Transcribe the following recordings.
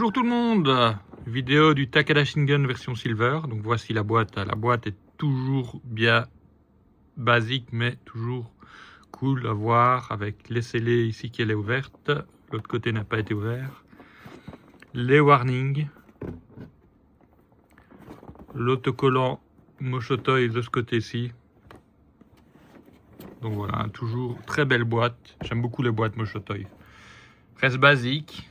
Bonjour tout le monde, vidéo du Takada Shingen version Silver. Donc voici la boîte. La boîte est toujours bien basique mais toujours cool à voir avec les scellés ici qu'elle est ouverte. L'autre côté n'a pas été ouvert. Les warnings. L'autocollant Moshotoy de ce côté-ci. Donc voilà, toujours très belle boîte. J'aime beaucoup les boîtes Moshotoy. Reste basique,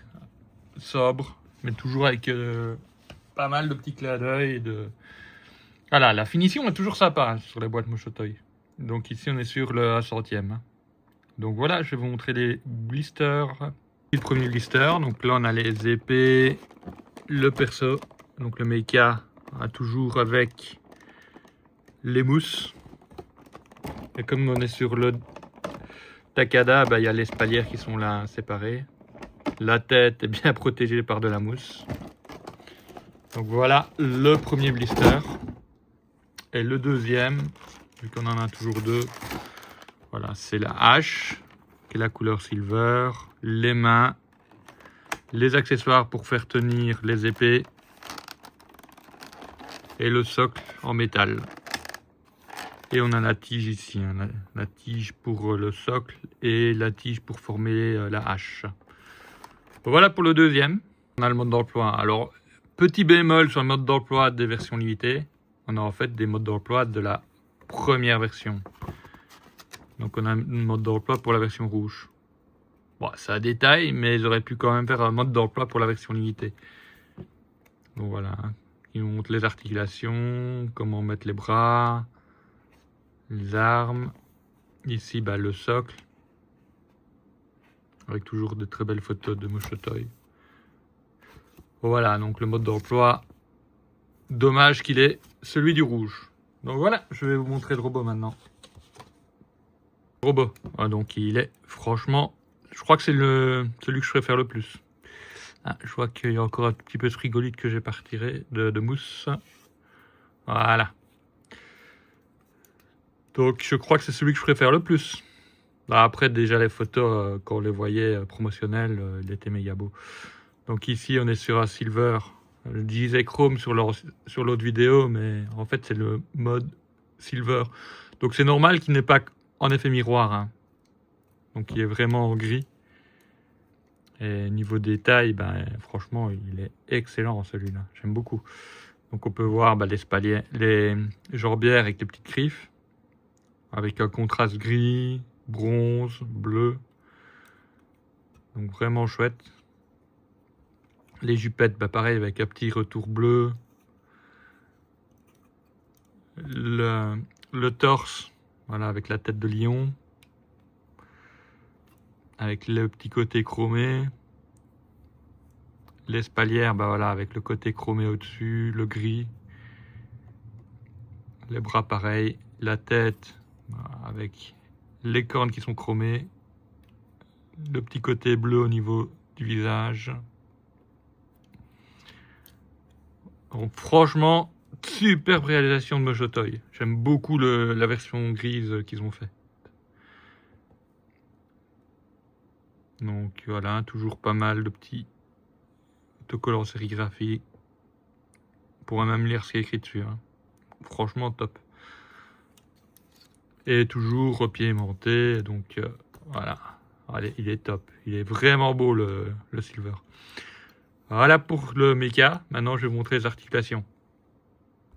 sobre, mais toujours avec pas mal de petits clins d'œil. Voilà, la finition est toujours sympa sur les boîtes Moshotoy. Donc ici on est sur le 100e. Donc voilà, je vais vous montrer les blisters. Le premier blister, donc là on a les épées, le perso, donc le mecha, toujours avec les mousses. Et comme on est sur le Takada, il y a les spalières qui sont là séparées. La tête est bien protégée par de la mousse. Donc voilà le premier blister. Et le deuxième, vu qu'on en a toujours deux, voilà, c'est la hache, qui est la couleur silver, les mains, les accessoires pour faire tenir les épées, et le socle en métal. Et on a la tige ici, hein, la tige pour le socle et la tige pour former la hache. Voilà pour le deuxième. On a le mode d'emploi. Alors, petit bémol sur le mode d'emploi des versions limitées, on a en fait des modes d'emploi de la première version. Donc on a un mode d'emploi pour la version rouge. Bon, c'est un détail, mais ils auraient pu quand même faire un mode d'emploi pour la version limitée. Donc voilà, ils montrent les articulations, comment mettre les bras, les armes. Ici, le socle, avec toujours de très belles photos de Moshotoy. Voilà, donc le mode d'emploi, dommage qu'il est celui du rouge. Donc voilà, je vais vous montrer le robot maintenant. Robot, donc il est franchement, je crois que c'est celui que je préfère le plus. Je vois qu'il y a encore un petit peu de frigolite que j'ai pas retiré de mousse. Voilà. Donc je crois que c'est celui que je préfère le plus. Après déjà les photos, quand on les voyait promotionnelles, il était méga beau. Donc ici on est sur un silver. Je disais chrome sur l'autre vidéo, mais en fait c'est le mode silver. Donc c'est normal qu'il n'ait pas en effet miroir. Hein. Donc il est vraiment en gris. Et niveau détail, franchement, il est excellent celui-là. J'aime beaucoup. Donc on peut voir les spaliers, les jambières avec les petites griffes, avec un contraste gris, bronze, bleu. Donc vraiment chouette. Les jupettes, pareil, avec un petit retour bleu. Le torse, voilà, avec la tête de lion. Avec le petit côté chromé. Les spalières, voilà, avec le côté chromé au-dessus, le gris. Les bras pareil, la tête avec les cornes qui sont chromées. Le petit côté bleu au niveau du visage. Donc, franchement, superbe réalisation de Moshotoy. J'aime beaucoup la version grise qu'ils ont fait. Donc voilà, toujours pas mal de petits autocollants sérigraphie. On pourrait même lire ce qui est écrit dessus. Hein. Franchement top. Et toujours repiémenté, donc voilà. Allez, il est top. Il est vraiment beau le silver. Voilà pour le mecha. Maintenant, je vais vous montrer les articulations.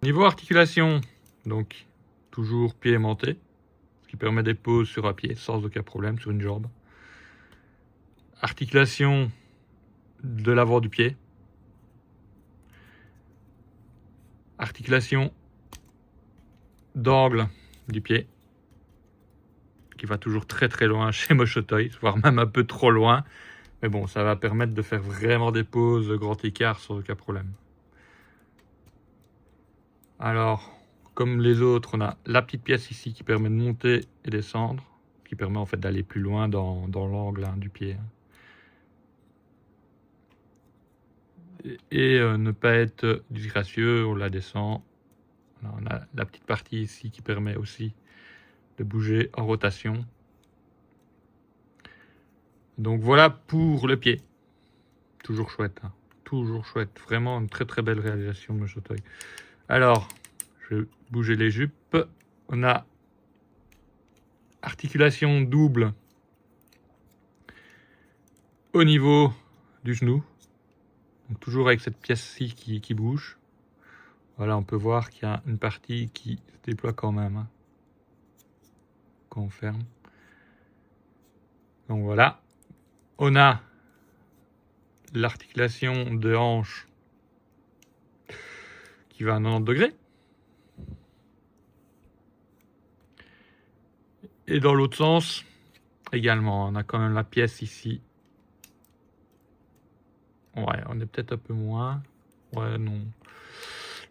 Niveau articulation, donc toujours pied aimanté, ce qui permet des poses sur un pied sans aucun problème sur une jambe. Articulation de l'avant du pied. Articulation d'angle du pied, qui va toujours très très loin chez Moshotoy, voire même un peu trop loin. Mais bon, ça va permettre de faire vraiment des poses grand écart sans aucun problème. Alors, comme les autres, on a la petite pièce ici qui permet de monter et descendre, qui permet en fait d'aller plus loin dans l'angle du pied. Et ne pas être disgracieux, on la descend. Alors, on a la petite partie ici qui permet aussi de bouger en rotation. Donc voilà pour le pied. Toujours chouette. Hein. toujours chouette. Vraiment une très très belle réalisation de Moshotoi. Alors, je vais bouger les jupes. On a articulation double au niveau du genou. Donc toujours avec cette pièce-ci qui bouge. Voilà, on peut voir qu'il y a une partie qui se déploie quand même, hein, quand on ferme. Donc voilà. On a l'articulation de hanche qui va à 90 degrés. Et dans l'autre sens, également, on a quand même la pièce ici. Ouais, on est peut-être un peu moins. Ouais, non.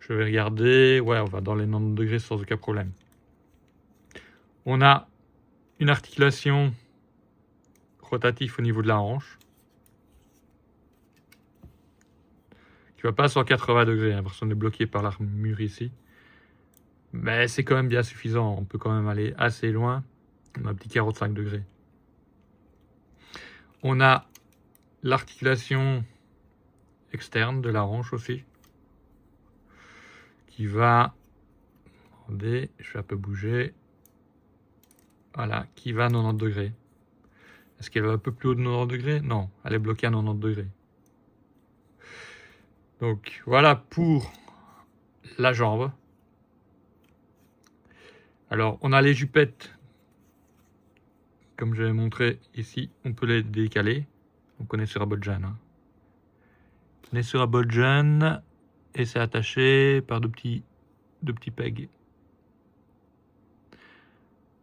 Je vais regarder. Ouais, on va dans les 90 degrés sans aucun problème. On a une articulation rotative au niveau de la hanche. Qui va pas à 180 degrés, hein, parce qu'on est bloqué par l'armure ici. Mais c'est quand même bien suffisant. On peut quand même aller assez loin. On a un petit 45 degrés. On a l'articulation externe de la hanche aussi. Qui va... Attendez, je vais un peu bouger. Voilà, qui va à 90 degrés. Est-ce qu'elle va un peu plus haut de 90 degrés? Non, elle est bloquée à 90 degrés. Donc voilà pour la jambe. Alors on a les jupettes. Comme je l'ai montré ici, on peut les décaler. Donc on est sur un Bodjan. Hein. On est sur un Bodjan et c'est attaché par deux petits pegs.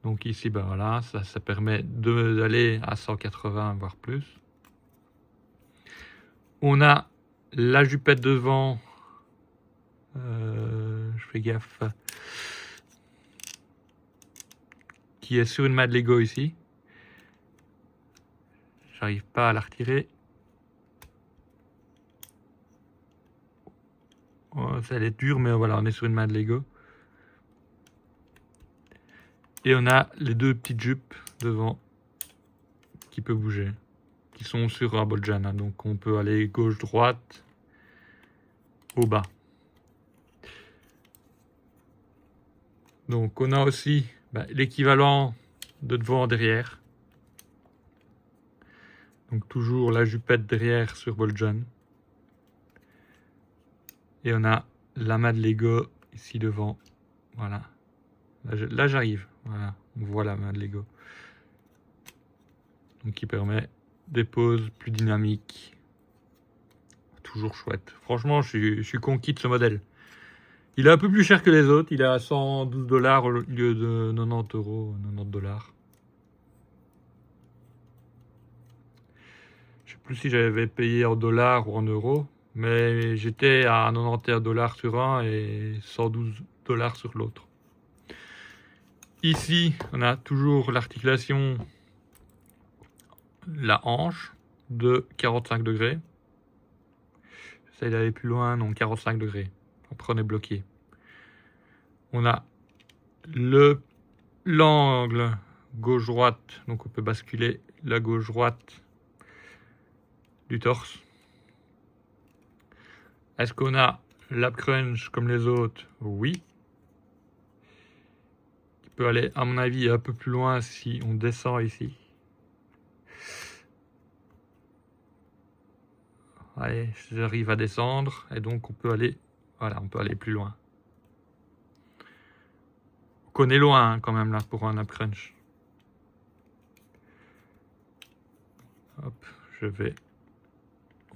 Donc ici, ben voilà, ça permet d'aller à 180 voire plus. On a la jupette devant. Je fais gaffe. Qui est sur une main de Lego ici. J'arrive pas à la retirer. Oh, elle est dure, mais voilà, on est sur une main de Lego. Et on a les deux petites jupes devant qui peuvent bouger, qui sont sur un Bodjan. Hein, donc on peut aller gauche-droite, au bas. Donc on a aussi l'équivalent de devant-derrière. Donc toujours la jupette derrière sur Bodjan. Et on a la main de Lego ici devant. Voilà. Là j'arrive. Voilà. On voit la main de Lego. Donc qui permet des poses plus dynamiques. Toujours chouette. Franchement, je suis conquis de ce modèle. Il est un peu plus cher que les autres. Il est à 112 $ au lieu de 90 €, 90 $. Je sais plus si j'avais payé en dollars ou en euros. Mais j'étais à 91 $ sur un et 112 $ sur l'autre. Ici, on a toujours l'articulation, la hanche de 45 degrés. J'essaie d'aller plus loin, non, 45 degrés. Après, on est bloqué. On a l'angle gauche-droite, donc on peut basculer la gauche-droite du torse. Est-ce qu'on a l'ab crunch comme les autres? Oui. Qui peut aller, à mon avis, un peu plus loin si on descend ici. Allez, j'arrive à descendre et donc on peut aller, voilà, on peut aller plus loin. On est loin hein, quand même là pour un ab crunch. Hop, je vais.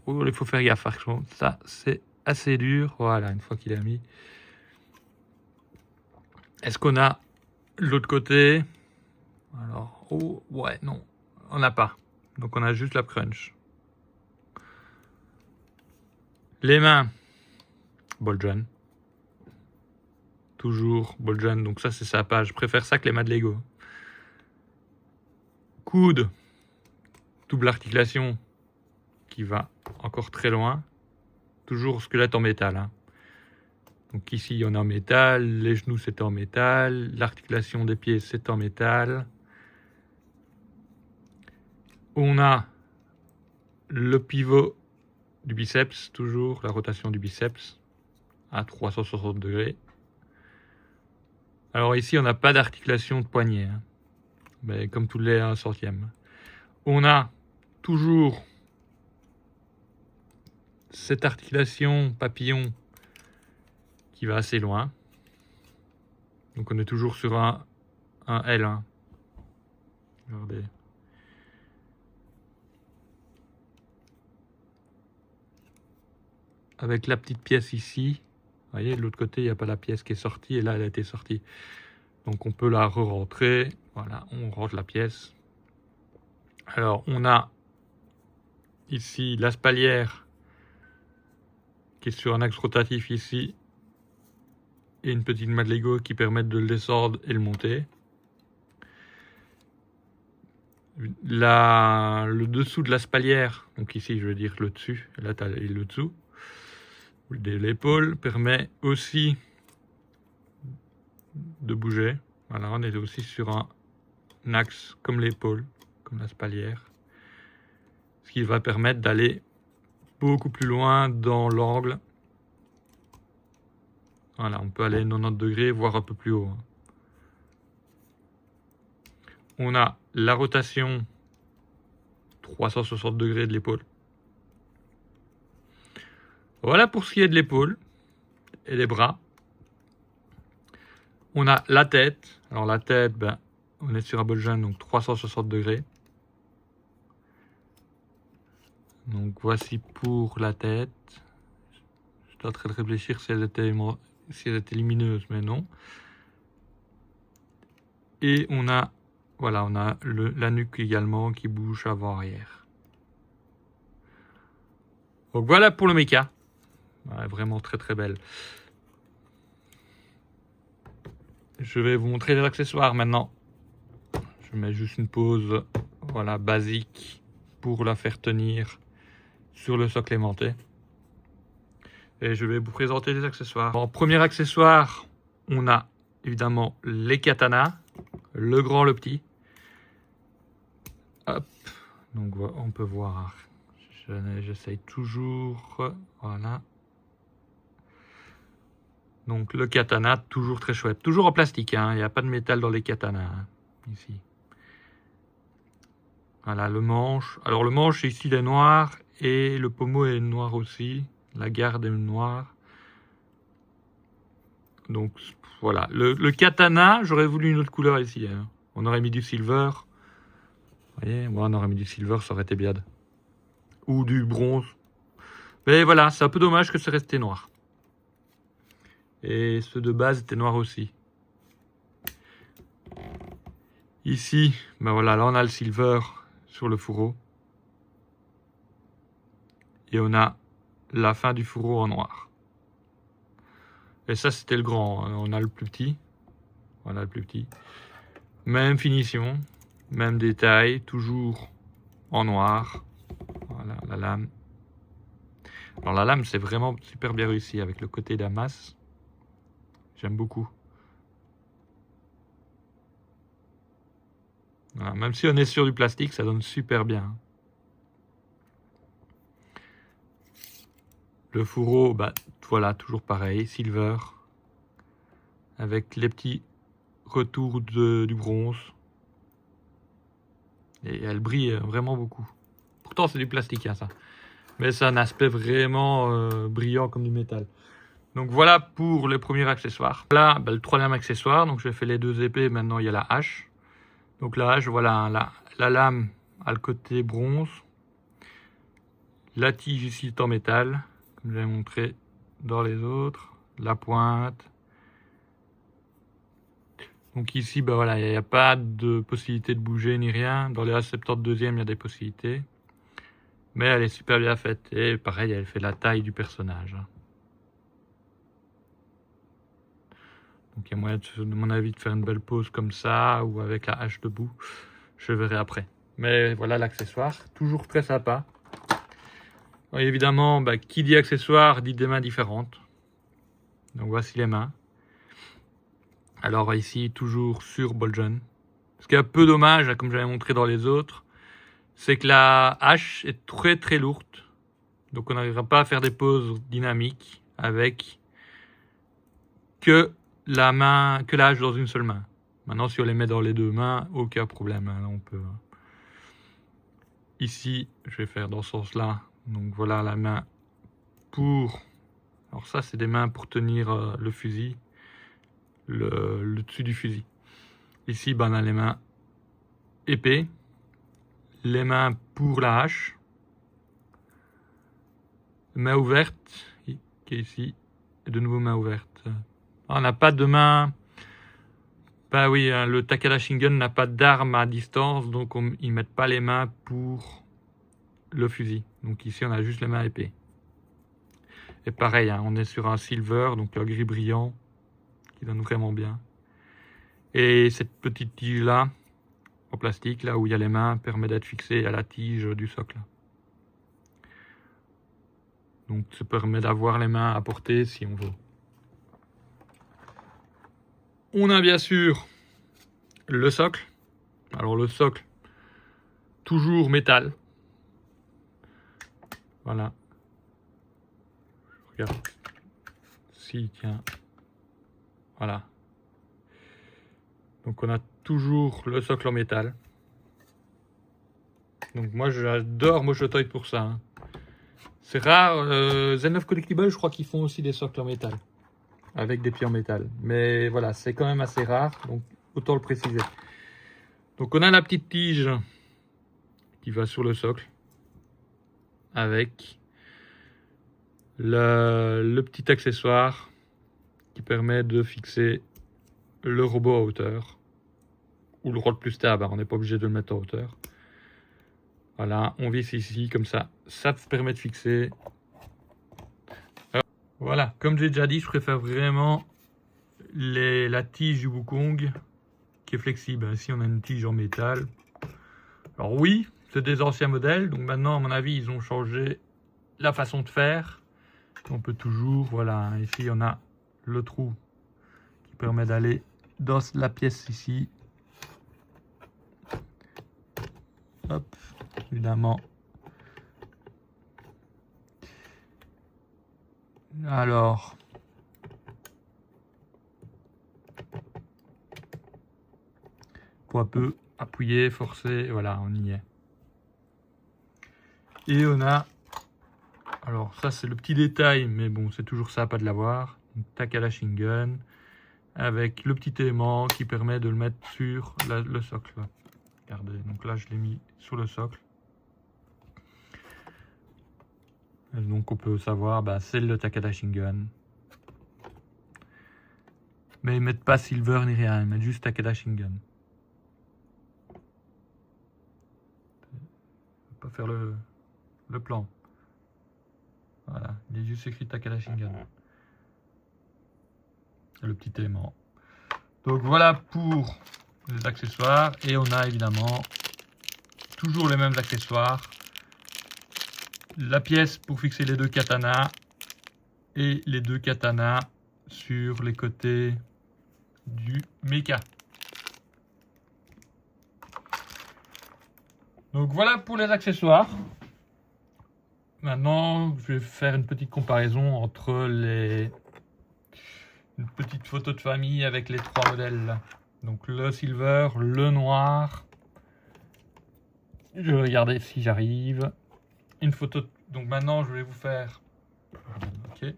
Oh, il faut faire gaffe, ça c'est assez dur. Voilà, une fois qu'il a mis. Est-ce qu'on a l'autre côté? Alors, oh, ouais, non, on n'a pas. Donc on a juste l'ab crunch. Les mains, Bodjan. Toujours Bodjan, donc ça c'est sa page. Je préfère ça que les mains de Lego. Coude, double articulation qui va encore très loin. Toujours squelette en métal. Hein. Donc ici on est en métal, les genoux c'est en métal, l'articulation des pieds c'est en métal. On a le pivot du biceps, toujours la rotation du biceps à 360 degrés. Alors ici, on n'a pas d'articulation de poignet, hein, mais comme tous les 1/100e. On a toujours cette articulation papillon qui va assez loin. Donc on est toujours sur un L1. Regardez. Avec la petite pièce ici. Vous voyez, de l'autre côté, il n'y a pas la pièce qui est sortie. Et là, elle a été sortie. Donc on peut la re-rentrer. Voilà, on rentre la pièce. Alors, on a ici la spalière qui est sur un axe rotatif ici. Et une petite malle Lego qui permettent de le descendre et le monter. Le dessous de la spalière, donc ici je veux dire le dessus, là tu as le dessous de l'épaule, permet aussi de bouger. Voilà, on est aussi sur un axe comme l'épaule, comme la spalière, ce qui va permettre d'aller beaucoup plus loin dans l'angle. Voilà, on peut aller 90 degrés, voire un peu plus haut. On a la rotation 360 degrés de l'épaule. Voilà pour ce qui est de l'épaule et des bras. On a la tête. Alors la tête, ben, on est sur un Bolgen, donc 360 degrés. Donc voici pour la tête. Je suis en train de réfléchir si elle était lumineuse, mais non. Et on a, voilà, on a la nuque également qui bouge avant-arrière. Donc voilà pour le méca. Ouais, vraiment très très belle. Je vais vous montrer les accessoires maintenant. Je mets juste une pause, voilà, basique pour la faire tenir sur le socle aimanté. Et je vais vous présenter les accessoires. En premier accessoire, on a évidemment les katanas, le grand, le petit. Hop, donc on peut voir. J'essaye toujours, voilà. Donc le katana, toujours très chouette. Toujours en plastique, hein. Il n'y a pas de métal dans les katanas, hein, ici. Voilà, le manche. Alors le manche, ici, il est noir et le pommeau est noir aussi. La garde est noire. Donc voilà. Le katana, j'aurais voulu une autre couleur ici, hein. On aurait mis du silver. Vous voyez, moi, on aurait mis du silver, ça aurait été bien. Ou du bronze. Mais voilà, c'est un peu dommage que c'est resté noir. Et ceux de base étaient noirs aussi. Ici, ben voilà, là on a le silver sur le fourreau. Et on a la fin du fourreau en noir. Et ça c'était le grand, on a le plus petit. Voilà le plus petit. Même finition, même détail, toujours en noir. Voilà la lame. Alors la lame c'est vraiment super bien réussi avec le côté damas. J'aime beaucoup. Voilà, même si on est sur du plastique, ça donne super bien. Le fourreau, bah, voilà, toujours pareil, silver. Avec les petits retours du bronze. Et elle brille vraiment beaucoup. Pourtant, c'est du plastique, hein, ça. Mais ça a un aspect vraiment brillant comme du métal. Donc voilà pour le premier accessoire. Là, bah, le troisième accessoire. Donc j'ai fait les deux épées, maintenant il y a la hache. Donc la hache, voilà, la lame a le côté bronze. La tige ici est en métal, comme j'ai montré dans les autres. La pointe. Donc ici, bah voilà, il n'y a pas de possibilité de bouger ni rien. Dans les A72e, il y a des possibilités. Mais elle est super bien faite. Et pareil, elle fait la taille du personnage. Donc il y a moyen, de mon avis, de faire une belle pose comme ça, ou avec la hache debout. Je verrai après. Mais voilà l'accessoire, toujours très sympa. Et évidemment, bah, qui dit accessoire dit des mains différentes. Donc voici les mains. Alors ici, toujours sur Bolgen. Ce qui est un peu dommage, comme j'avais montré dans les autres, c'est que la hache est très très lourde. Donc on n'arrivera pas à faire des poses dynamiques avec que la hache dans une seule main. Maintenant, si on les met dans les deux mains, aucun problème. Là, on peut. Ici, je vais faire dans ce sens-là. Donc voilà la main pour. Alors ça, c'est des mains pour tenir le fusil, le dessus du fusil. Ici, ben, on a les mains épée, les mains pour la hache, main ouverte, qui est ici, et de nouveau main ouverte. On n'a pas de main. Bah oui, le Takada Shingen n'a pas d'arme à distance, donc ils ne mettent pas les mains pour le fusil. Donc ici, on a juste les mains épée. Et pareil, hein, on est sur un silver, donc un gris brillant, qui donne vraiment bien. Et cette petite tige-là, en plastique, là où il y a les mains, permet d'être fixée à la tige du socle. Donc ça permet d'avoir les mains à portée si on veut. On a bien sûr le socle. Alors le socle, toujours métal. Voilà. Regarde. Si, tiens. Voilà. Donc on a toujours le socle en métal. Donc moi j'adore Moshotoy pour ça. Hein. C'est rare. Zen9 Collectible, je crois qu'ils font aussi des socles en métal. Avec des pieds en métal. Mais voilà, c'est quand même assez rare. Donc autant le préciser. Donc on a la petite tige qui va sur le socle. Avec le petit accessoire qui permet de fixer le robot à hauteur. Ou le rôle plus stable, on n'est pas obligé de le mettre en hauteur. Voilà, on visse ici, comme ça, ça permet de fixer. Alors, voilà, comme j'ai déjà dit, je préfère vraiment la tige du Wukong qui est flexible. Ici, on a une tige en métal. Alors oui, c'est des anciens modèles, donc maintenant, à mon avis, ils ont changé la façon de faire. On peut toujours, voilà, ici, on a le trou qui permet d'aller dans la pièce ici. Hop, évidemment. Alors, pour un peu appuyer, forcer, voilà, on y est. Et on a, alors ça c'est le petit détail, mais bon, c'est toujours ça, pas de l'avoir. Takada Shingen, avec le petit aimant qui permet de le mettre sur le socle. Regardez, donc là je l'ai mis sur le socle. Et donc on peut savoir, bah, c'est le Takada Shingen. Mais ils mettent pas Silver ni rien, ils mettent juste Takada Shingen. Je vais pas faire le plan. Voilà, il est juste écrit Takada Shingen. Le petit aimant. Donc voilà pour les accessoires. Et on a évidemment toujours les mêmes accessoires. La pièce pour fixer les deux katanas. Et les deux katanas sur les côtés du mecha. Donc voilà pour les accessoires. Maintenant, je vais faire une petite comparaison entre une petite photo de famille avec les trois modèles. Donc le silver, le noir. Je vais regarder si j'arrive. Une photo. Donc maintenant, je vais vous faire. Ok.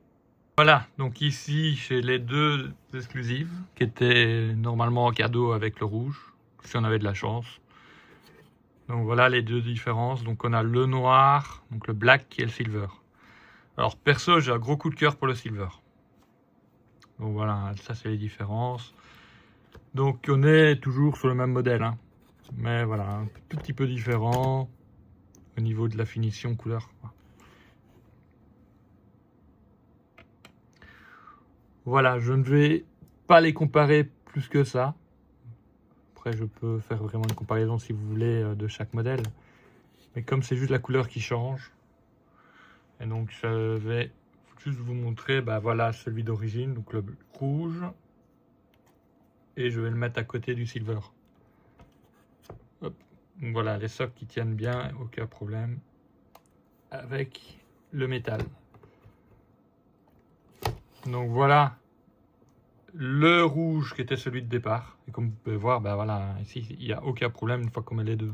Voilà. Donc ici, j'ai les deux exclusives qui étaient normalement en cadeau avec le rouge, si on avait de la chance. Donc voilà les deux différences. Donc on a le noir, donc le black et le silver. Alors perso, j'ai un gros coup de cœur pour le silver. Donc voilà, ça c'est les différences. Donc on est toujours sur le même modèle, hein. Mais voilà, un tout petit peu différent au niveau de la finition couleur. Voilà, je ne vais pas les comparer plus que ça. Après, je peux faire vraiment une comparaison si vous voulez de chaque modèle. Mais comme c'est juste la couleur qui change, et donc je vais juste vous montrer, bah voilà, celui d'origine, donc le rouge. Et je vais le mettre à côté du silver. Hop. Donc voilà, les socles qui tiennent bien, aucun problème. Avec le métal. Donc voilà le rouge qui était celui de départ. Et comme vous pouvez voir, ben voilà, ici il n'y a aucun problème une fois qu'on met les deux.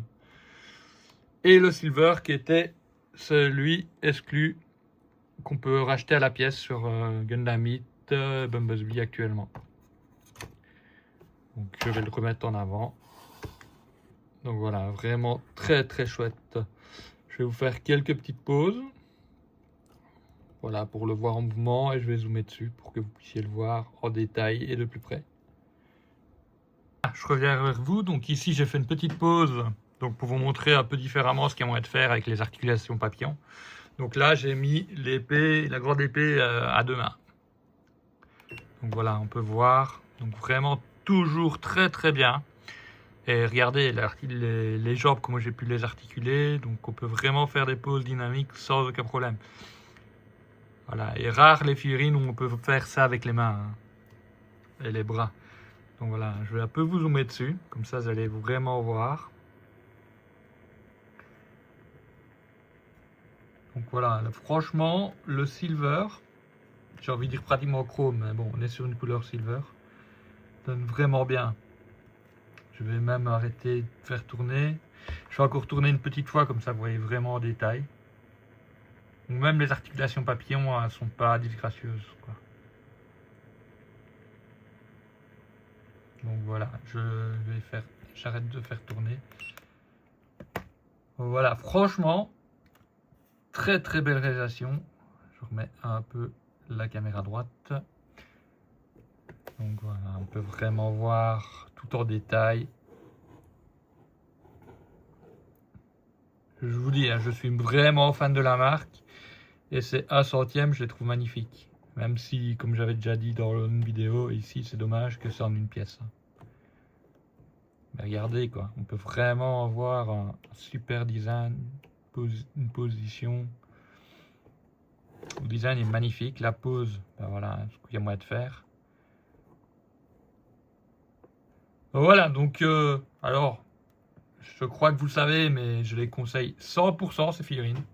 Et le silver qui était celui exclu qu'on peut racheter à la pièce sur Gundam Hit, Bumblebee actuellement. Donc je vais le remettre en avant. Donc voilà, vraiment très très chouette. Je vais vous faire quelques petites pauses. Voilà, pour le voir en mouvement, et je vais zoomer dessus pour que vous puissiez le voir en détail et de plus près. Je reviens vers vous. Donc ici j'ai fait une petite pause donc pour vous montrer un peu différemment ce qu'il y a moyen de faire avec les articulations papillons. Donc là j'ai mis l'épée, la grande épée à deux mains. Donc voilà, on peut voir. Donc vraiment toujours très très bien. Et regardez les jambes, comment j'ai pu les articuler. Donc on peut vraiment faire des poses dynamiques sans aucun problème. Voilà, et rare les figurines où on peut faire ça avec les mains et les bras. Donc voilà, je vais un peu vous zoomer dessus, comme ça vous allez vraiment voir. Donc voilà, là, franchement, le silver, j'ai envie de dire pratiquement chrome, mais bon, on est sur une couleur silver, donne vraiment bien. Je vais même arrêter de faire tourner. Je vais encore tourner une petite fois, comme ça vous voyez vraiment en détail. Donc même les articulations papillons ne sont pas disgracieuses, quoi. Donc voilà, j'arrête de faire tourner. Voilà, franchement, très très belle réalisation. Je remets un peu la caméra droite. Donc voilà, on peut vraiment voir tout en détail. Je vous dis, je suis vraiment fan de la marque. Et c'est 1/100e, je les trouve magnifiques. Même si, comme j'avais déjà dit dans une vidéo, ici c'est dommage que c'est en une pièce. Mais regardez quoi, on peut vraiment avoir un super design, une position. Le design est magnifique, la pose, ben voilà ce qu'il y a moyen de faire. Voilà, donc alors, je crois que vous le savez, mais je les conseille 100% ces figurines.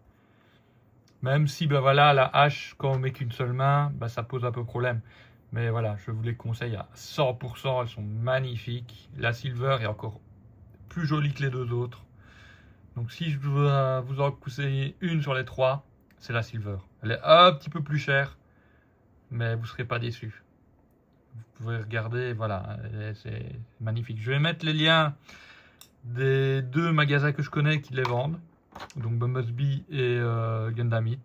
Même si ben voilà, la hache, quand on met qu'une seule main, ben, ça pose un peu problème. Mais voilà, je vous les conseille à 100%, elles sont magnifiques. La silver est encore plus jolie que les deux autres. Donc si je dois vous en conseiller une sur les trois, c'est la silver. Elle est un petit peu plus chère, mais vous ne serez pas déçus. Vous pouvez regarder, voilà, c'est magnifique. Je vais mettre les liens des deux magasins que je connais qui les vendent. Donc Bumblebee et Gundam Hit.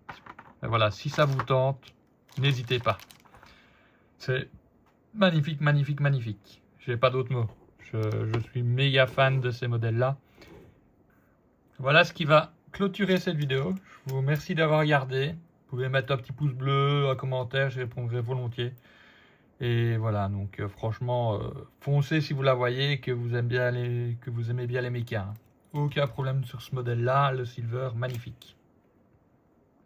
Et voilà, si ça vous tente, n'hésitez pas. C'est magnifique, magnifique, magnifique. J'ai pas d'autres mots. Je suis méga fan de ces modèles-là. Voilà ce qui va clôturer cette vidéo. Je vous remercie d'avoir regardé. Vous pouvez mettre un petit pouce bleu, un commentaire, je répondrai volontiers. Et voilà, donc franchement, foncez si vous la voyez, que vous aimez bien les mechas. Aucun problème sur ce modèle-là, le silver, magnifique.